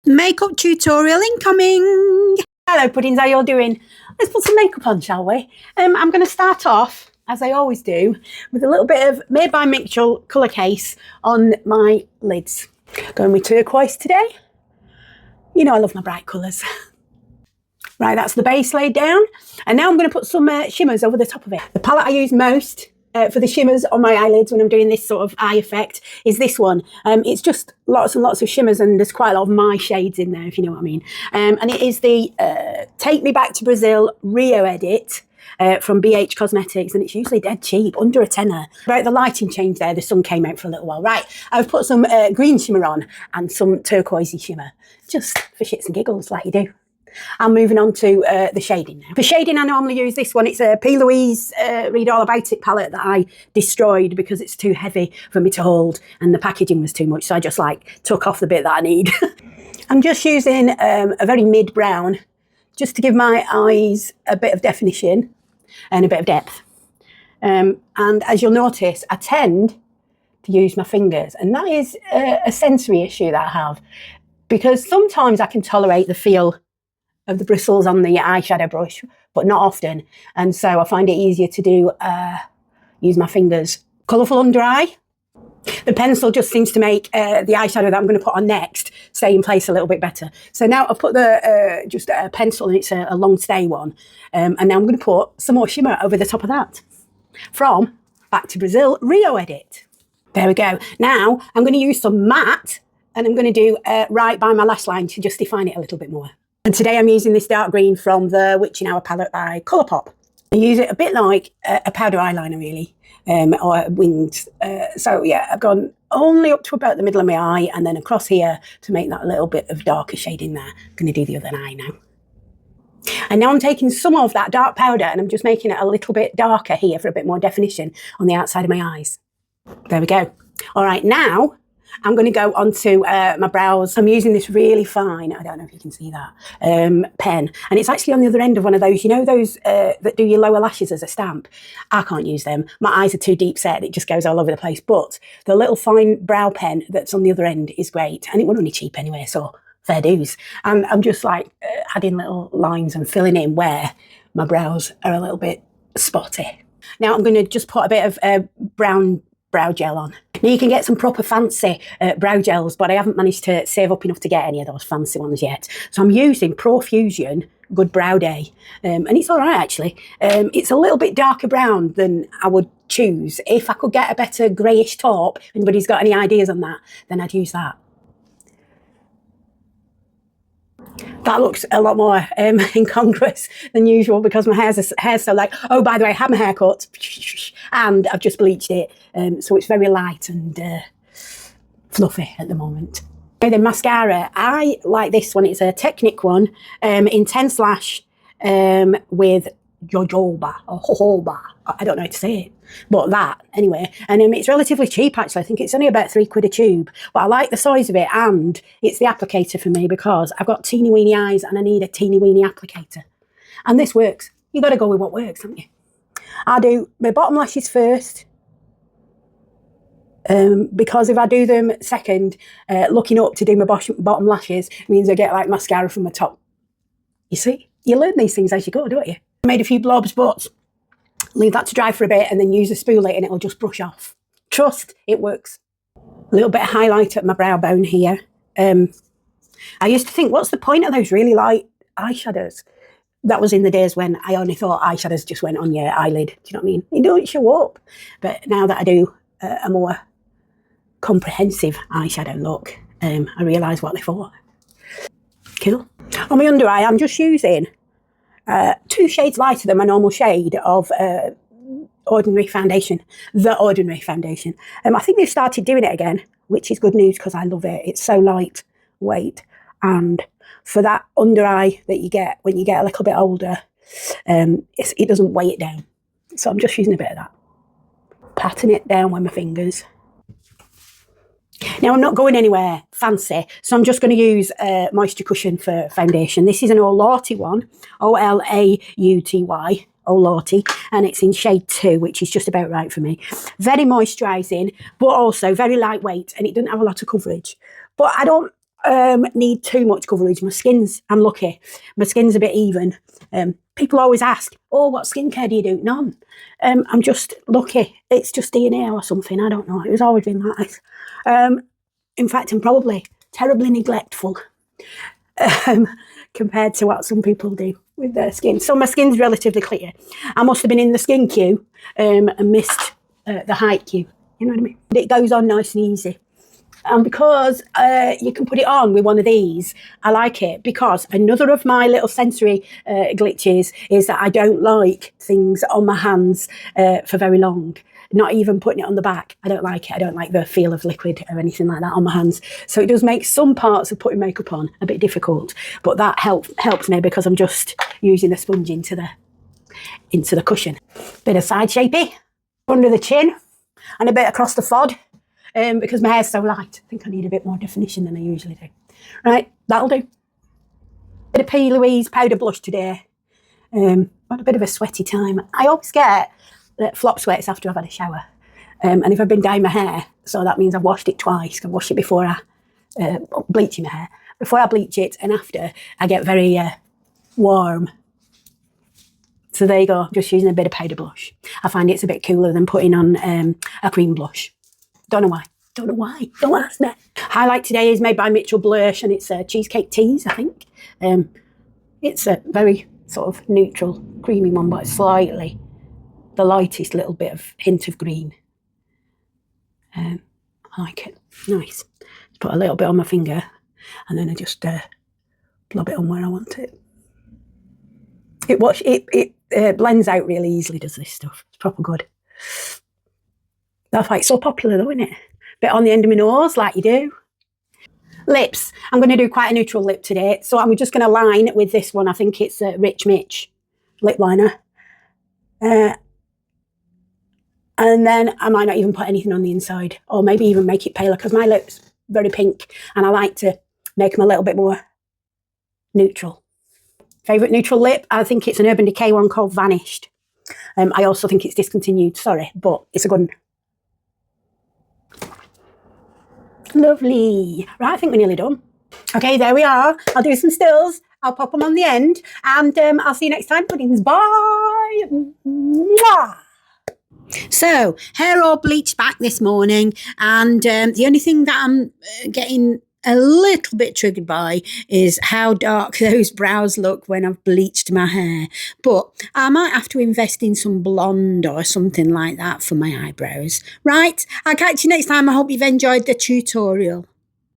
Makeup tutorial incoming. Hello puddings, how you all doing? Let's put some makeup on, shall we? I'm going to start off, as I always do, with a little bit of Made by Mitchell colour case on my lids. Going with turquoise today. You know I love my bright colours. Right, that's the base laid down. And now I'm going to put some shimmers over the top of it. The palette I use most for the shimmers on my eyelids when I'm doing this sort of eye effect is this one. It's just lots and lots of shimmers, and there's quite a lot of my shades in there, if you know what I mean. And it is the Take Me Back to Brazil Rio edit from BH Cosmetics, and it's usually dead cheap, under a tenner. Right, the lighting changed there, the sun came out for a little while. Right, I've put some green shimmer on and some turquoisey shimmer, just for shits and giggles, like you do. I'm moving on to the shading now. For shading, I normally use this one. It's a P. Louise Read All About It palette that I destroyed because it's too heavy for me to hold and the packaging was too much. So I just like took off the bit that I need. I'm just using a very mid-brown just to give my eyes a bit of definition and a bit of depth. And as you'll notice, I tend to use my fingers, and that is a sensory issue that I have, because sometimes I can tolerate the feel of the bristles on the eyeshadow brush, but not often. And so I find it easier to do, use my fingers. Colourful under eye. The pencil just seems to make the eyeshadow that I'm going to put on next stay in place a little bit better. So now I've put the just a pencil, and it's a long stay one. And now I'm going to put some more shimmer over the top of that from Back to Brazil Rio edit. There we go. Now I'm going to use some matte, and I'm going to do right by my lash line to just define it a little bit more. And today I'm using this dark green from the Witching Hour palette by Colourpop. I use it a bit like a powder eyeliner, really, or winged. So yeah, I've gone only up to about the middle of my eye and then across here to make that little bit of darker shade in there. I'm going to do the other eye now. And now I'm taking some of that dark powder and I'm just making it a little bit darker here for a bit more definition on the outside of my eyes. There we go. All right, now I'm going to go onto my brows. I'm using this really fine, I don't know if you can see that, pen. And it's actually on the other end of one of those, you know, those that do your lower lashes as a stamp. I can't use them. My eyes are too deep set. It just goes all over the place. But the little fine brow pen that's on the other end is great. And it wasn't only cheap anyway, so fair dues. And I'm just like adding little lines and filling in where my brows are a little bit spotty. Now I'm going to just put a bit of brown brow gel on. Now you can get some proper fancy brow gels, but I haven't managed to save up enough to get any of those fancy ones yet. So I'm using Profusion Good Brow Day, and it's all right actually. It's a little bit darker brown than I would choose. If I could get a better greyish taupe, if anybody's got any ideas on that, then I'd use that. That looks a lot more incongruous than usual because my hair's so like, oh, by the way, I had my hair cut and I've just bleached it. So it's very light and fluffy at the moment. Okay, then mascara. I like this one. It's a Technic one, Intense Lash with jojoba or jojoba. I don't know how to say it, but that anyway. And it's relatively cheap actually. I think it's only about £3 a tube, but I like the size of it, and it's the applicator for me because I've got teeny weeny eyes and I need a teeny weeny applicator. And this works. You got to go with what works, haven't you? I do my bottom lashes first, because if I do them second, looking up to do my bottom lashes means I get like mascara from the top. You see, you learn these things as you go, don't you? I made a few blobs, but leave that to dry for a bit and then use a spoolie and it'll just brush off. Trust, it works. A little bit of highlight at my brow bone here. I used to think, what's the point of those really light eyeshadows? That was in the days when I only thought eyeshadows just went on your eyelid. Do you know what I mean? They don't show up. But now that I do a more comprehensive eyeshadow look, I realise what they're for. Cool. On my under eye, I'm just using 2 shades lighter than my normal shade of Ordinary Foundation, the Ordinary Foundation. I think they've started doing it again, which is good news because I love it. It's so lightweight, and for that under eye that you get when you get a little bit older, it doesn't weigh it down. So I'm just using a bit of that, patting it down with my fingers. Now I'm not going anywhere fancy, so I'm just going to use Moisture Cushion for foundation. This is an Olauty one, O-L-A-U-T-Y, Olauty, and it's in shade 2, which is just about right for me. Very moisturising, but also very lightweight, and it doesn't have a lot of coverage. But I don't need too much coverage. I'm lucky. My skin's a bit even. People always ask, oh, what skincare do you do? None. I'm just lucky. It's just DNA or something. I don't know. It was always been like this. In fact, I'm probably terribly neglectful compared to what some people do with their skin. So my skin's relatively clear. I must have been in the skin queue and missed the height queue. You know what I mean? It goes on nice and easy. And because you can put it on with one of these, I like it, because another of my little sensory glitches is that I don't like things on my hands for very long. Not even putting it on the back. I don't like it. I don't like the feel of liquid or anything like that on my hands. So it does make some parts of putting makeup on a bit difficult. But that helps me because I'm just using the sponge into the cushion. Bit of side shapey under the chin and a bit across the fod. Because my hair's so light. I think I need a bit more definition than I usually do. Right, that'll do. Bit of P. Louise powder blush today. Had a bit of a sweaty time. I always get flop sweats after I've had a shower. And if I've been dyeing my hair, so that means I've washed it twice. I wash it before I bleaching my hair. Before I bleach it and after, I get very warm. So there you go, just using a bit of powder blush. I find it's a bit cooler than putting on a cream blush. Don't know why. Don't ask me. Highlight today is made by Mitchell Blush, and it's Cheesecake Teas, I think. It's a very sort of neutral, creamy one, but slightly the lightest little bit of hint of green. I like it. Nice. Put a little bit on my finger, and then I just blob it on where I want it. It blends out really easily, does this stuff. It's proper good. That's why it's so popular though, isn't it? Bit on the end of my nose, like you do. Lips. I'm going to do quite a neutral lip today. So I'm just going to line with this one. I think it's a Rich Mitch lip liner. And then I might not even put anything on the inside. Or maybe even make it paler, because my lip's very pink. And I like to make them a little bit more neutral. Favourite neutral lip? I think it's an Urban Decay one called Vanished. I also think it's discontinued, sorry, but it's a good one. Lovely. Right, I think we're nearly done. Okay, there we are. I'll do some stills. I'll pop them on the end. And I'll see you next time, puddings. Bye. Mwah. So, hair all bleached back this morning. And the only thing that I'm getting a little bit triggered by is how dark those brows look when I've bleached my hair. But I might have to invest in some blonde or something like that for my eyebrows. Right, I'll catch you next time. I hope you've enjoyed the tutorial.